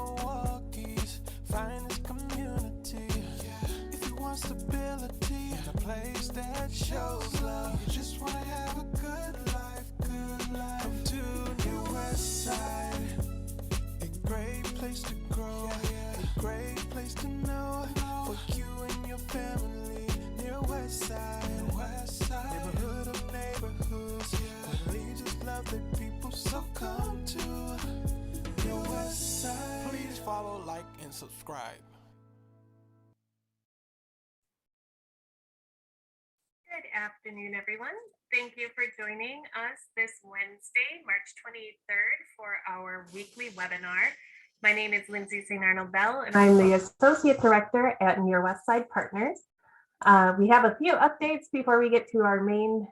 Milwaukee's finest community. If you want stability and a place that shows love, you just wanna have a good life, good life. Come to New West Side, a great place to grow, a great place to know for you and your family. Near West Side, neighborhood of neighborhoods, really just love their people, so come to New West Side. Please follow, like, and subscribe. Good afternoon, everyone. Thank you for joining us this Wednesday, March 23rd, for our weekly webinar. My name is Lindsay St. Arnold Bell, and I'm the Associate Director at Near West Side Partners. We have a few updates before we get to our main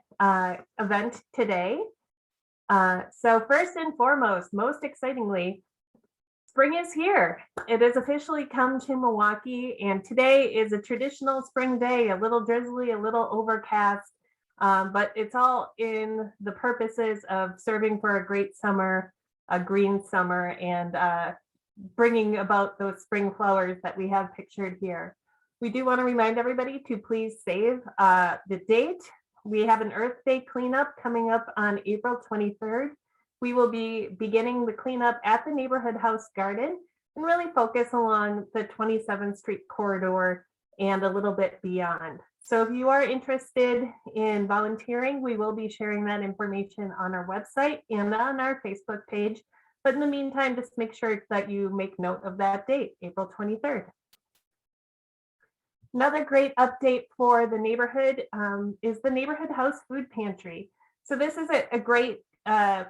event today. So first and foremost, most excitingly, spring is here. It has officially come to Milwaukee, and today is a traditional spring day, a little drizzly, a little overcast, but it's all in the purposes of serving for a great summer, a green summer, and bringing about those spring flowers that we have pictured here. We do want to remind everybody to please save the date. We have an Earth Day cleanup coming up on April 23rd. We will be beginning the cleanup at the Neighborhood House Garden and really focus along the 27th Street corridor and a little bit beyond. So if you are interested in volunteering, we will be sharing that information on our website and on our Facebook page. But in the meantime, just make sure that you make note of that date, April 23rd. Another great update for the neighborhood is the Neighborhood House Food Pantry. So this is a great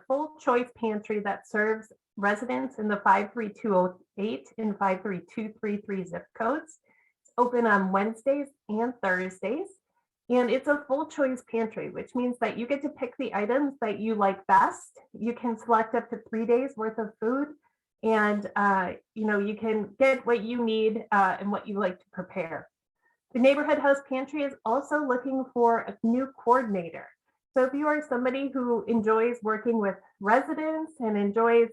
full choice pantry that serves residents in the 53208 and 53233 zip codes. It's open on Wednesdays and Thursdays, and it's a full choice pantry, which means that you get to pick the items that you like best. You can select up to 3 days worth of food, and you can get what you need and what you like to prepare. The Neighborhood House Pantry is also looking for a new coordinator. So if you are somebody who enjoys working with residents and enjoys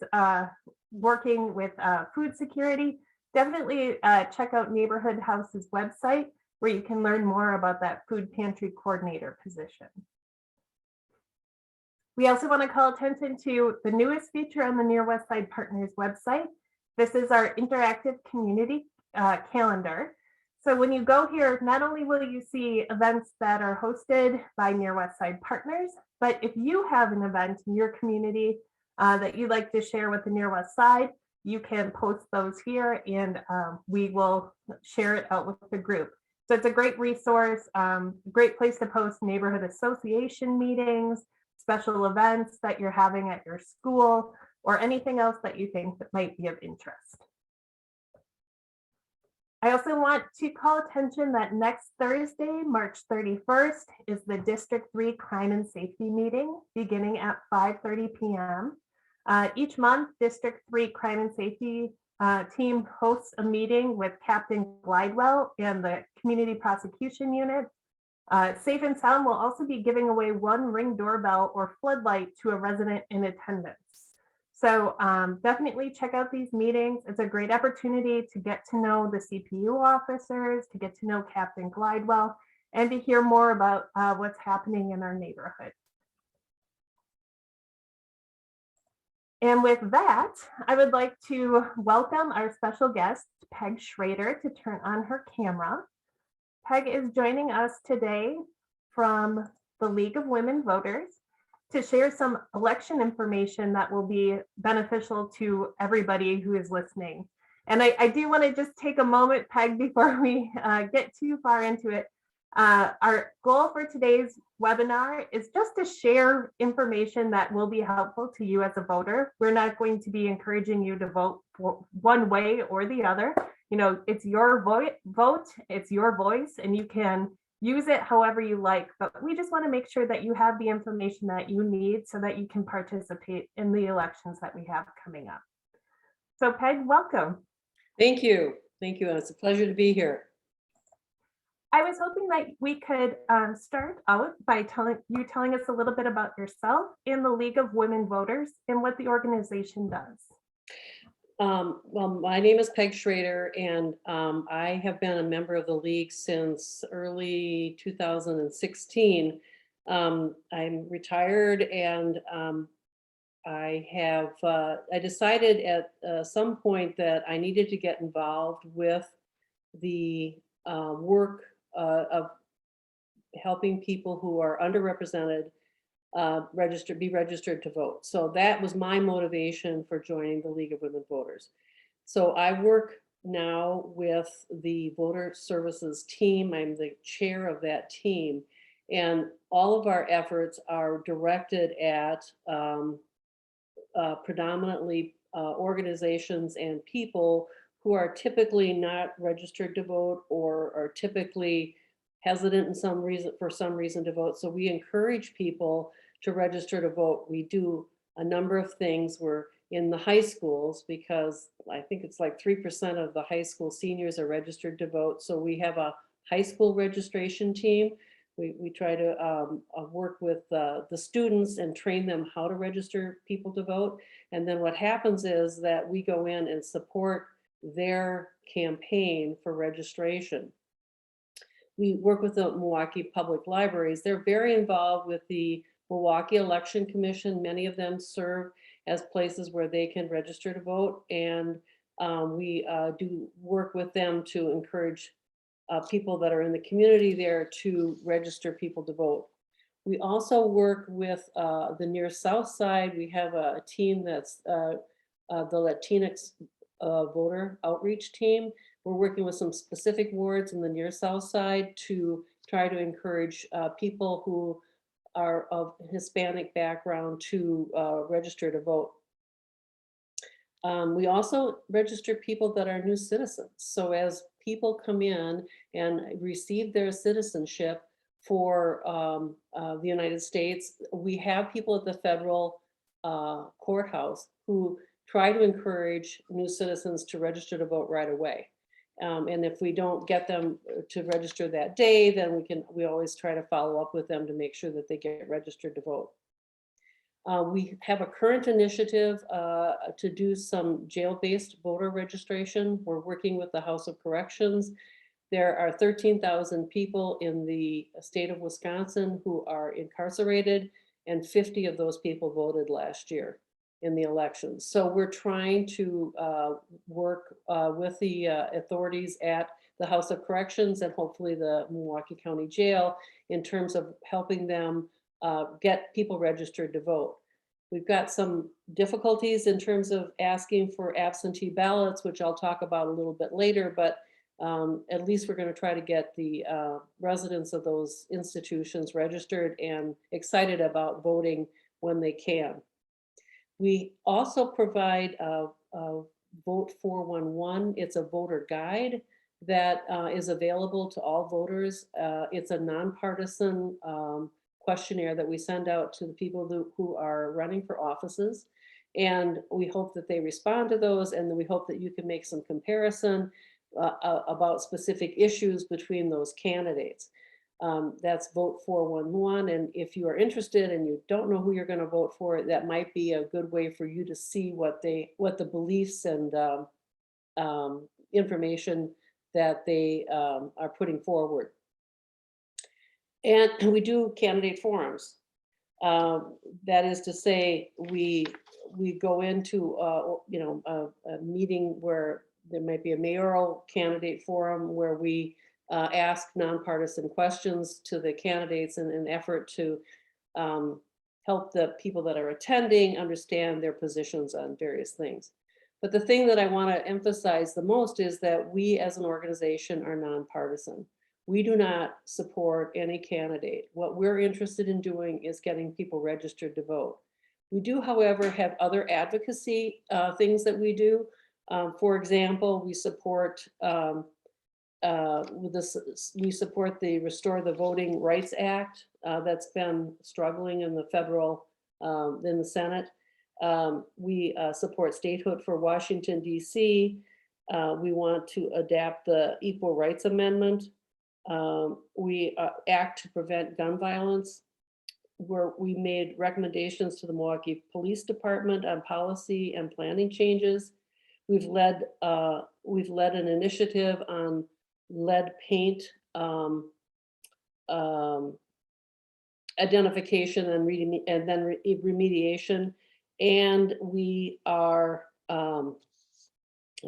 working with food security, definitely check out Neighborhood House's website, where you can learn more about that food pantry coordinator position. We also want to call attention to the newest feature on the Near West Side Partners website. This is our interactive community calendar. So when you go here, not only will you see events that are hosted by Near West Side Partners, but if you have an event in your community that you'd like to share with the Near West Side, you can post those here, and we will share it out with the group. So it's a great resource, great place to post neighborhood association meetings, special events that you're having at your school, or anything else that you think that might be of interest. I also want to call attention that next Thursday, March 31st, is the District 3 Crime and Safety meeting beginning at 5:30 p.m. Each month, District 3 Crime and Safety team hosts a meeting with Captain Glidewell and the Community Prosecution Unit. Safe and Sound will also be giving away one Ring doorbell or floodlight to a resident in attendance. So definitely check out these meetings. It's a great opportunity to get to know the CPU officers, to get to know Captain Glidewell, and to hear more about what's happening in our neighborhood. And with that, I would like to welcome our special guest, Peg Schrader, to turn on her camera. Peg is joining us today from the League of Women Voters to share some election information that will be beneficial to everybody who is listening. And I do want to just take a moment, Peg, before we get too far into it. Our goal for today's webinar is just to share information that will be helpful to you as a voter. We're not going to be encouraging you to vote for one way or the other. You know, it's your vote, it's your voice, and you can use it however you like, but we just want to make sure that you have the information that you need so that you can participate in the elections that we have coming up. So Peg, welcome. Thank you. Thank you. It's a pleasure to be here. I was hoping that we could start out by telling us a little bit about yourself and the League of Women Voters and what the organization does. Well, my name is Peg Schrader, and I have been a member of the league since early 2016. I'm retired, and I decided at some point that I needed to get involved with the work of helping people who are underrepresented be registered to vote. So that was my motivation for joining the League of Women Voters. So I work now with the voter services team. I'm the chair of that team. And all of our efforts are directed at predominantly organizations and people who are typically not registered to vote or are typically hesitant for some reason to vote. So we encourage people to register to vote. We do a number of things. We're in the high schools because I think it's like 3% of the high school seniors are registered to vote. So we have a high school registration team. We try to work with the students and train them how to register people to vote. And then what happens is that we go in and support their campaign for registration. We work with the Milwaukee Public Libraries. They're very involved with the Milwaukee Election Commission. Many of them serve as places where they can register to vote. And we do work with them to encourage people that are in the community there to register people to vote. We also work with the near South Side. We have a team that's the Latinx voter outreach team. We're working with some specific wards in the near South Side to try to encourage people who are of Hispanic background to register to vote. We also register people that are new citizens. So as people come in and receive their citizenship for the United States, we have people at the federal courthouse who try to encourage new citizens to register to vote right away. And if we don't get them to register that day, then we always try to follow up with them to make sure that they get registered to vote. We have a current initiative to do some jail-based voter registration. We're working with the House of Corrections. There are 13,000 people in the state of Wisconsin who are incarcerated, and 50 of those people voted last year in the elections. So we're trying to work with the authorities at the House of Corrections and hopefully the Milwaukee County Jail in terms of helping them get people registered to vote. We've got some difficulties in terms of asking for absentee ballots, which I'll talk about a little bit later, but at least we're going to try to get the residents of those institutions registered and excited about voting when they can. We also provide a Vote 411. It's a voter guide that is available to all voters. It's a nonpartisan questionnaire that we send out to the people who are running for offices. And we hope that they respond to those, and then we hope that you can make some comparison about specific issues between those candidates. That's Vote 411. And if you are interested and you don't know who you're going to vote for, that might be a good way for you to see what the beliefs and information that they are putting forward. And we do candidate forums. That is to say, we go into a meeting where there might be a mayoral candidate forum where we ask nonpartisan questions to the candidates in an effort to help the people that are attending understand their positions on various things. But the thing that I want to emphasize the most is that we as an organization are nonpartisan. We do not support any candidate. What we're interested in doing is getting people registered to vote. We do, however, have other advocacy things that we do. For example, we support we support the Restore the Voting Rights Act that's been struggling in the in the Senate. We support statehood for Washington, D.C. We want to adapt the Equal Rights Amendment. We act to prevent gun violence, where we made recommendations to the Milwaukee Police Department on policy and planning changes. We've led an initiative on lead paint identification and then remediation. And we are, and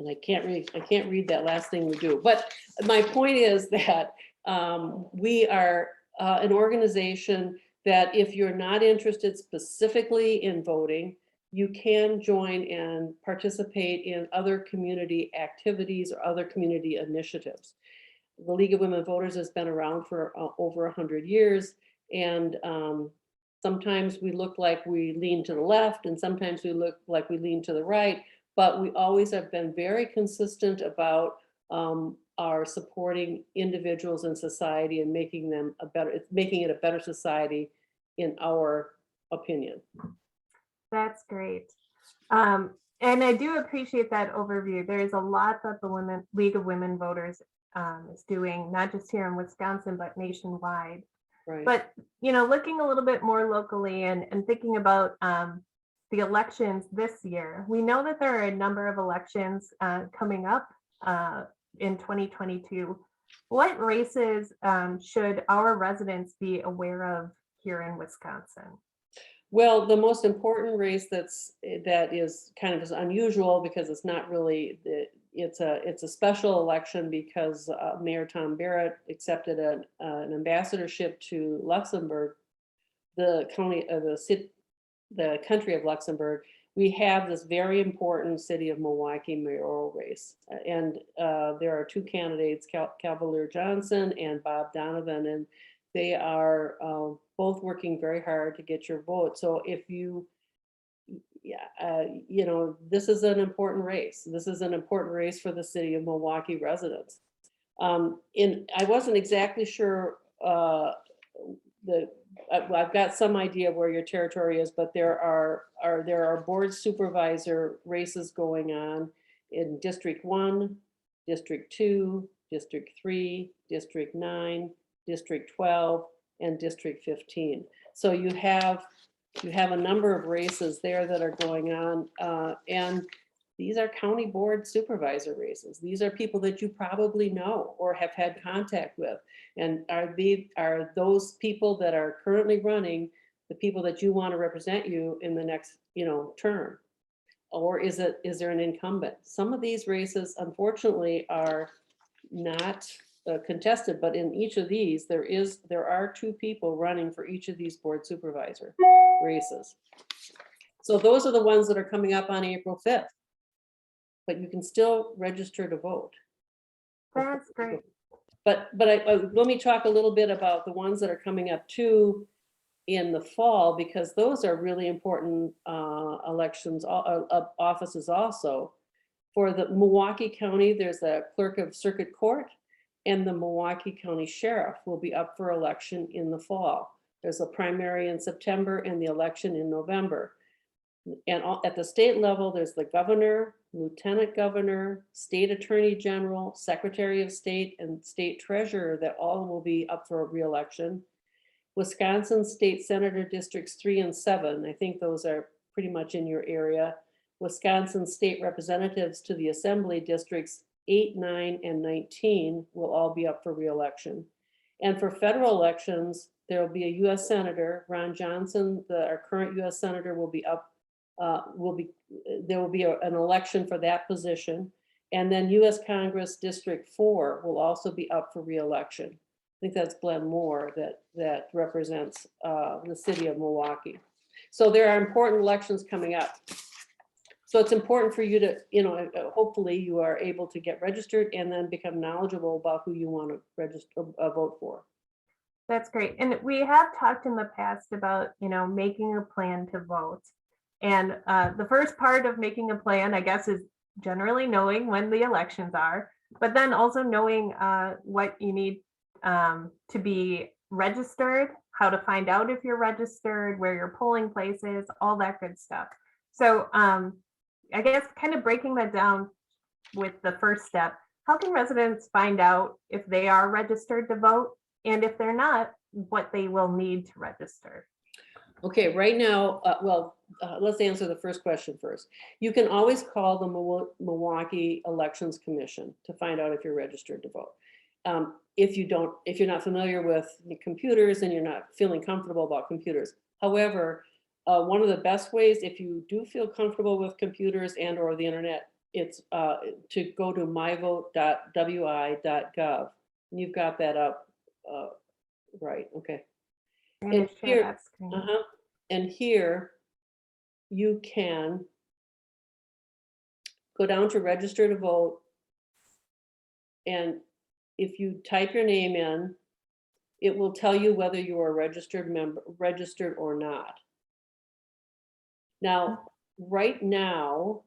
I can't read that last thing we do. But my point is that we are an organization that if you're not interested specifically in voting, you can join and participate in other community activities or other community initiatives. The League of Women Voters has been around for over 100 years. And sometimes we look like we lean to the left, and sometimes we look like we lean to the right, but we always have been very consistent about our supporting individuals in society and making it a better society in our opinion. That's great. And I do appreciate that overview. There's a lot that the League of Women Voters is doing, not just here in Wisconsin, but nationwide. Right. But, looking a little bit more locally and thinking about the elections this year, we know that there are a number of elections coming up in 2022. What races should our residents be aware of here in Wisconsin? Well, the most important race that is kind of unusual because it's not really it's a special election because Mayor Tom Barrett accepted an ambassadorship to Luxembourg, the country of Luxembourg. We have this very important city of Milwaukee mayoral race, and there are two candidates, Cavalier Johnson and Bob Donovan, and they are both working very hard to get your vote. So if you this is an important race. This is an important race for the city of Milwaukee residents. I wasn't exactly sure I've got some idea of where your territory is, but there are board supervisor races going on in District 1, District 2, District 3, District 9, District 12, and District 15. So you have a number of races there that are going on, and these are county board supervisor races. These are people that you probably know or have had contact with. And are those people that are currently running the people that you want to represent you in the next term? Or is there an incumbent? Some of these races, unfortunately, are not contested, but in each of these, there are two people running for each of these board supervisor races. So those are the ones that are coming up on April 5th, but you can still register to vote. That's great. But let me talk a little bit about the ones that are coming up too in the fall, because those are really important elections, offices also. For the Milwaukee County, there's a clerk of circuit court, and the Milwaukee County Sheriff will be up for election in the fall. There's a primary in September and the election in November. And at the state level, there's the governor, lieutenant governor, state attorney general, secretary of state, and state treasurer that all will be up for re-election. Wisconsin state senator districts 3 and 7, I think those are pretty much in your area. Wisconsin state representatives to the assembly districts 8, 9, and 19 will all be up for re-election. And for federal elections, there will be a U.S. Senator, Ron Johnson, our current U.S. Senator, will be up. There will be an election for that position. And then U.S. Congress District 4 will also be up for re-election. I think that's Glenn Moore that represents the city of Milwaukee. So there are important elections coming up. So it's important for you to, hopefully you are able to get registered and then become knowledgeable about who you want to register, vote for. That's great. And we have talked in the past about, making a plan to vote. And the first part of making a plan, I guess, is generally knowing when the elections are, but then also knowing what you need to be registered, how to find out if you're registered, where your polling place is, all that good stuff. So I guess kind of breaking that down with the first step, how can residents find out if they are registered to vote? And if they're not, what they will need to register? Okay, right now, let's answer the first question first. You can always call the Milwaukee Elections Commission to find out if you're registered to vote. If you're not familiar with the computers and you're not feeling comfortable about computers. However, one of the best ways, if you do feel comfortable with computers and or the internet, it's to go to myvote.wi.gov. And you've got that up, right? Okay. I'm gonna And share here, that screen. and here you can go down to register to vote. And if you type your name in, it will tell you whether you are a registered or not. Now, right now,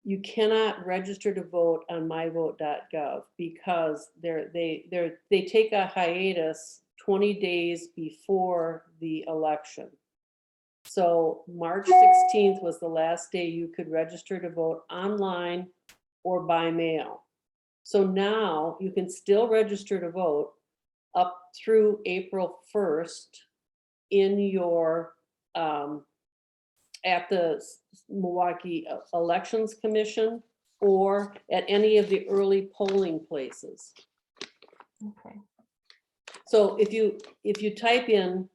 you cannot register to vote on myvote.gov because they take a hiatus 20 days before the election. So March 16th was the last day you could register to vote online or by mail. So now you can still register to vote up through April 1st in your at the Milwaukee Elections Commission or at any of the early polling places. Okay. So if you type in,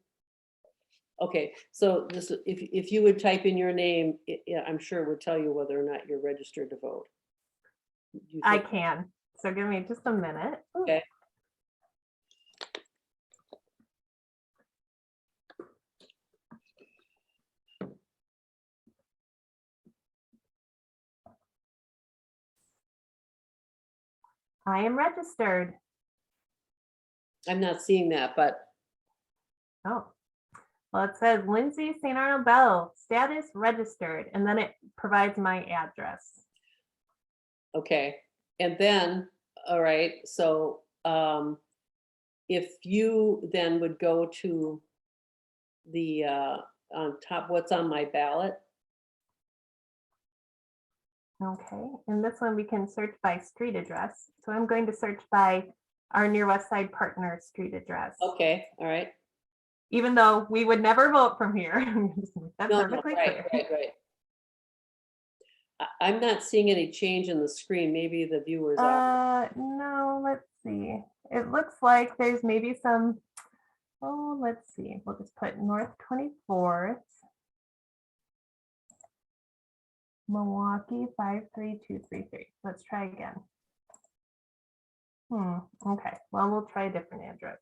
okay, so this, if you would type in your name, yeah, I'm sure it would tell you whether or not you're registered to vote. I can. So give me just a minute. Okay. I am registered. I'm not seeing that, but Oh, well, it says Lindsay St. Arnold Bell, status registered, and then it provides my address. okay. And then, all right, so if you then would go to the on top, what's on my ballot? Okay, and this one we can search by street address. So I'm going to search by our near West Side partner street address. Okay, all right. Even though we would never vote from here. That's No, perfectly right, clear. right. I'm not seeing any change in the screen. Maybe the viewers are. No, let's see. It looks like there's maybe some, oh, let's see. We'll just put North 24th, Milwaukee 53233. Let's try again. Okay, well, we'll try a different address.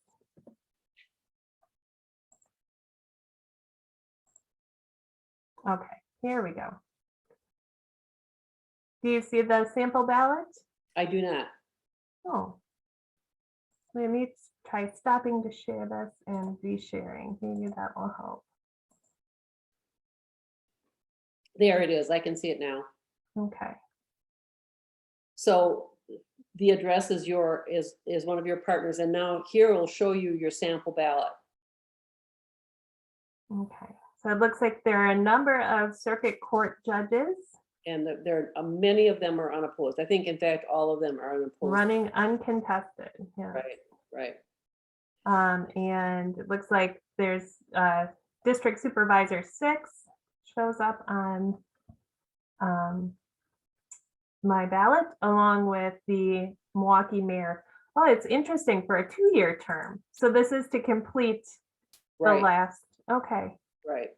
Okay, here we go. Do you see the sample ballot? I do not. Oh. Let me try stopping to share this and resharing. Maybe that will help. There it is. I can see it now. Okay. So the address is is one of your partners, and now here will show you your sample ballot. Okay. So it looks like there are a number of circuit court judges And there are many of them are unopposed. I think, in fact, all of them are unopposed. running uncontested. Yeah. Right. And it looks like there's District Supervisor 6 shows up on my ballot, along with the Milwaukee mayor. Oh, it's interesting for a 2-year term. So this is to complete the Right. last. Okay. Right.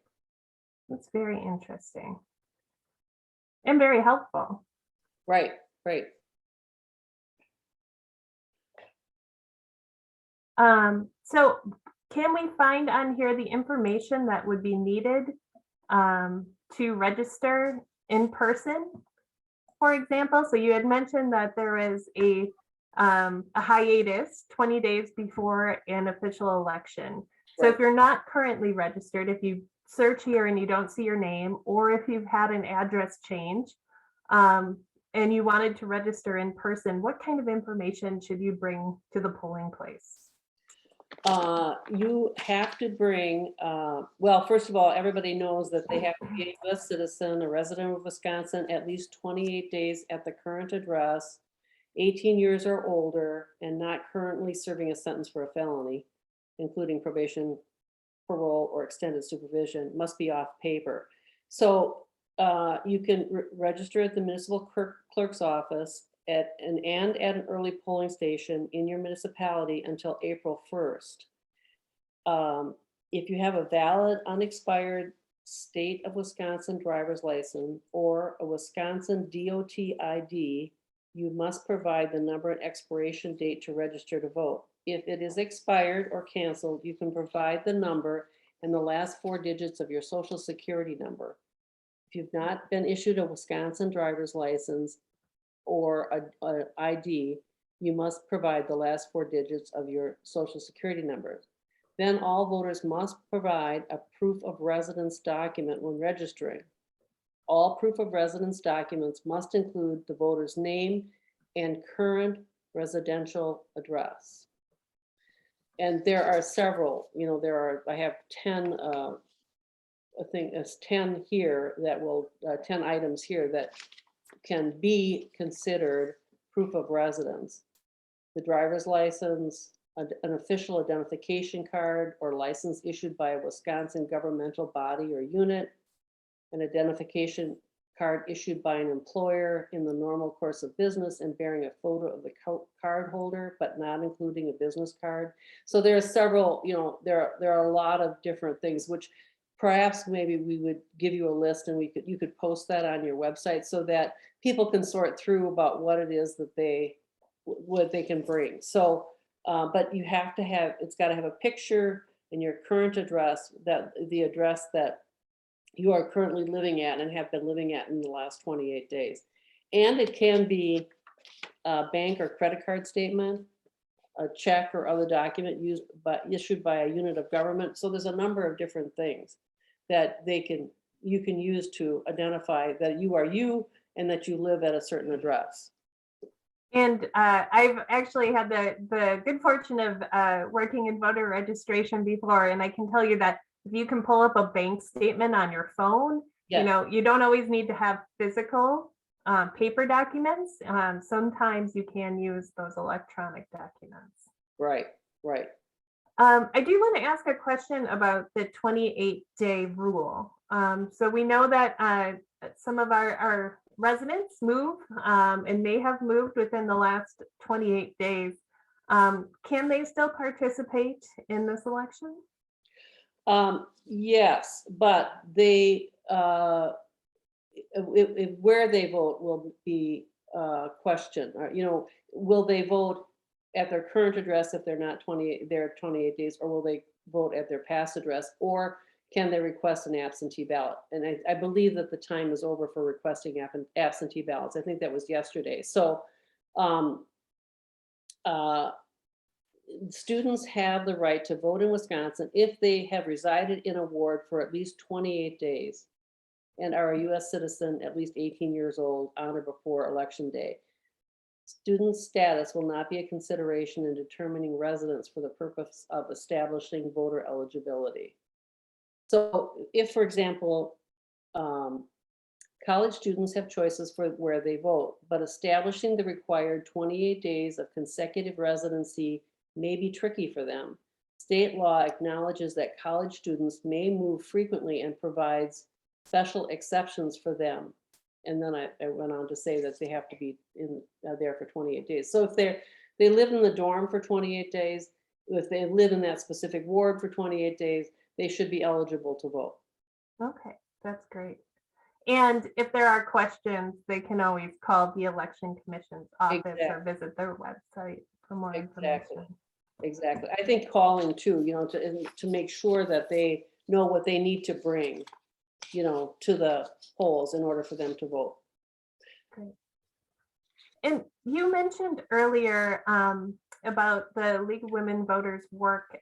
That's very interesting and very helpful. Right. So can we find on here the information that would be needed to register in person, for example? So you had mentioned that there is a hiatus 20 days before an official election. So if Right. you're not currently registered, if you search here and you don't see your name, or if you've had an address change and you wanted to register in person, what kind of information should you bring to the polling place? You have to bring, well, first of all, everybody knows that they have to be a US citizen, a resident of Wisconsin, at least 28 days at the current address, 18 years or older, and not currently serving a sentence for a felony, including probation, parole, or extended supervision must be off paper. So you can register at the municipal clerk's office and at an early polling station in your municipality until April 1st. If you have a valid, unexpired state of Wisconsin driver's license or a Wisconsin DOT ID, you must provide the number and expiration date to register to vote. If it is expired or canceled, you can provide the number and the last 4 digits of your social security number. If you've not been issued a Wisconsin driver's license or a ID, you must provide the last 4 digits of your social security number. Then all voters must provide a proof of residence document when registering. All proof of residence documents must include the voter's name and current residential address. And there are several, I have 10, I think it's 10 here that will, 10 items here that can be considered proof of residence. The driver's license, an official identification card or license issued by a Wisconsin governmental body or unit, an identification card issued by an employer in the normal course of business and bearing a photo of the card holder, but not including a business card. So there are several, there are a lot of different things, which perhaps maybe we would give you a list and you could post that on your website so that people can sort through about what it is that what they can bring. So, but you have to have, it's got to have a picture and your current address, that the address that you are currently living at and have been living at in the last 28 days. And it can be a bank or credit card statement, a check or other document issued by a unit of government. So there's a number of different things that you can use to identify that you are you and that you live at a certain address. And I've actually had the good fortune of working in voter registration before, and I can tell you that if you can pull up a bank statement on your phone, Yes. you don't always need to have physical paper documents. Sometimes you can use those electronic documents. Right. I do want to ask a question about the 28-day rule. So we know that some of our residents move and may have moved within the last 28 days. Can they still participate in this election? Yes, but they where they vote will be questioned. Will they vote at their current address if they're not 28 days, or will they vote at their past address, or can they request an absentee ballot? And I believe that the time is over for requesting absentee ballots. I think that was yesterday. So students have the right to vote in Wisconsin if they have resided in a ward for at least 28 days and are a U.S. citizen at least 18 years old on or before election day. Student status will not be a consideration in determining residence for the purpose of establishing voter eligibility. So if, for example, college students have choices for where they vote, but establishing the required 28 days of consecutive residency may be tricky for them. State law acknowledges that college students may move frequently and provides special exceptions for them. And then I went on to say that they have to be in there for 28 days. So if they live in the dorm for 28 days, if they live in that specific ward for 28 days, they should be eligible to vote. Okay, that's great. And if there are questions, they can always call the Election Commission's office or visit their website for more information. Exactly. I think calling too, to make sure that they know what they need to bring, to the polls in order for them to vote. Great. And you mentioned earlier about the League of Women Voters work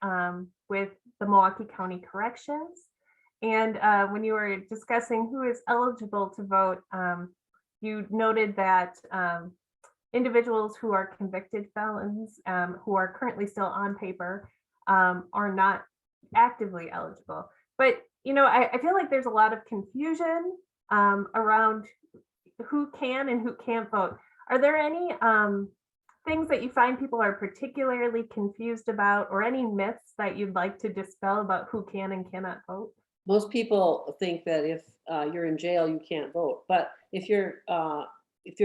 with the Milwaukee County Corrections. And when you were discussing who is eligible to vote, you noted that individuals who are convicted felons who are currently still on paper are not actively eligible. But, I feel like there's a lot of confusion around who can and who can't vote. Are there any things that you find people are particularly confused about, or any myths that you'd like to dispel about who can and cannot vote? Most people think that if you're in jail, you can't vote. But if you're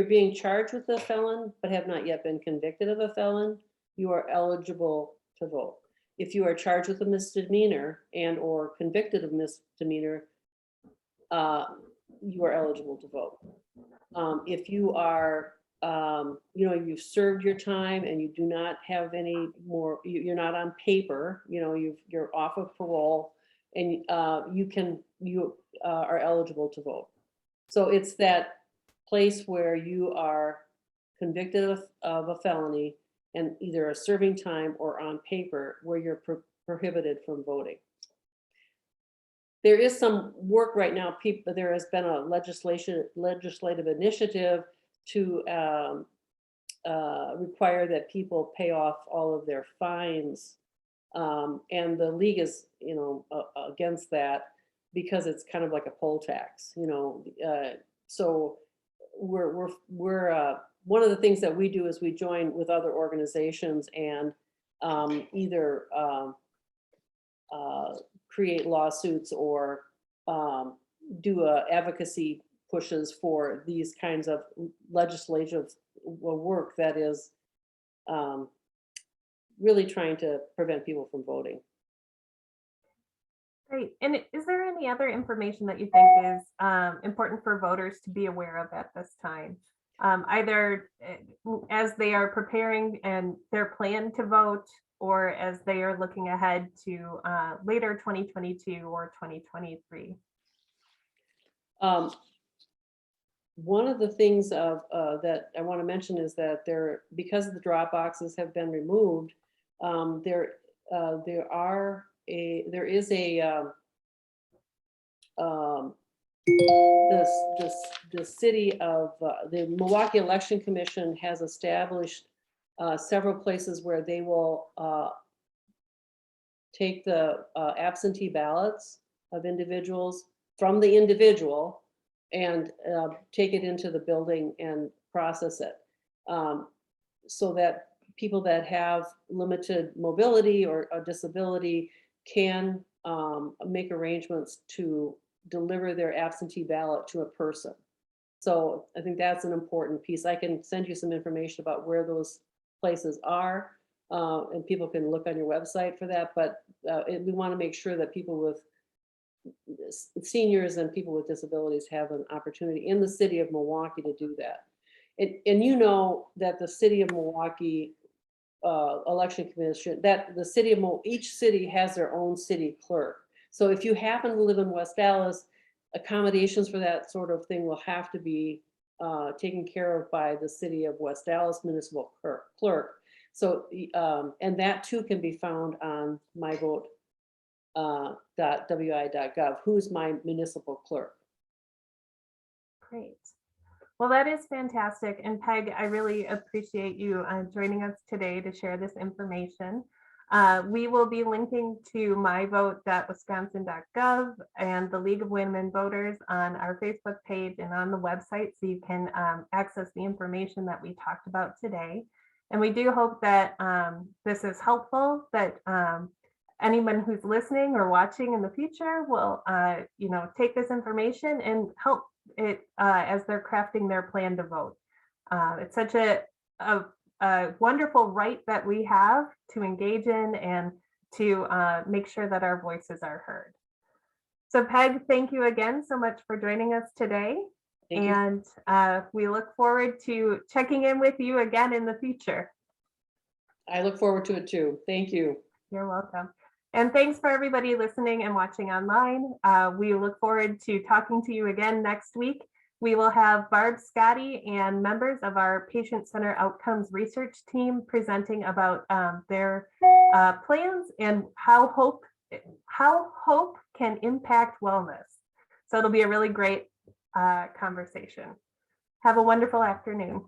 being charged with a felon but have not yet been convicted of a felon, you are eligible to vote. If you are charged with a misdemeanor and or convicted of misdemeanor, you are eligible to vote. If you are, you've served your time and you do not have any more, you're not on paper, you're off of parole, and you are eligible to vote. So it's that place where you are convicted of a felony and either a serving time or on paper where you're prohibited from voting. There is some work right now. There has been a legislative initiative to require that people pay off all of their fines, and the league is, against that because it's kind of like a poll tax, So we're one of the things that we do is we join with other organizations and either create lawsuits or do advocacy pushes for these kinds of legislative work that is really trying to prevent people from voting. Great. And is there any other information that you think is important for voters to be aware of at this time? Either as they are preparing and their plan to vote, or as they are looking ahead to later 2022 or 2023? One of the things that I want to mention is that because the drop boxes have been removed, the city of the Milwaukee Election Commission has established several places where they will take the absentee ballots of individuals from the individual and take it into the building and process it, so that people that have limited mobility or a disability can make arrangements to deliver their absentee ballot to a person. So I think that's an important piece. I can send you some information about where those places are, and people can look on your website for that. But we want to make sure that people with seniors and people with disabilities have an opportunity in the city of Milwaukee to do that. And you know that the city of Milwaukee election commission, that the city of each city has their own city clerk. So if you happen to live in West Dallas, accommodations for that sort of thing will have to be taken care of by the city of West Dallas municipal clerk. So and that too can be found on myvote.wi.gov. Who's my municipal clerk? Great. Well, that is fantastic. And Peg, I really appreciate you joining us today to share this information. We will be linking to myvote.wisconsin.gov and the League of Women Voters on our Facebook page and on the website, so you can access the information that we talked about today. And we do hope that this is helpful, that anyone who's listening or watching in the future will take this information and help it as they're crafting their plan to vote. It's such a wonderful right that we have to engage in and to make sure that our voices are heard. So Peg, thank you again so much for joining us today. And we look forward to checking in with you again in the future. I look forward to it too. Thank you. You're welcome. And thanks for everybody listening and watching online. We look forward to talking to you again next week. We will have Barb Scotty and members of our Patient Center Outcomes Research Team presenting about their plans and how hope can impact wellness. So it'll be a really great conversation. Have a wonderful afternoon.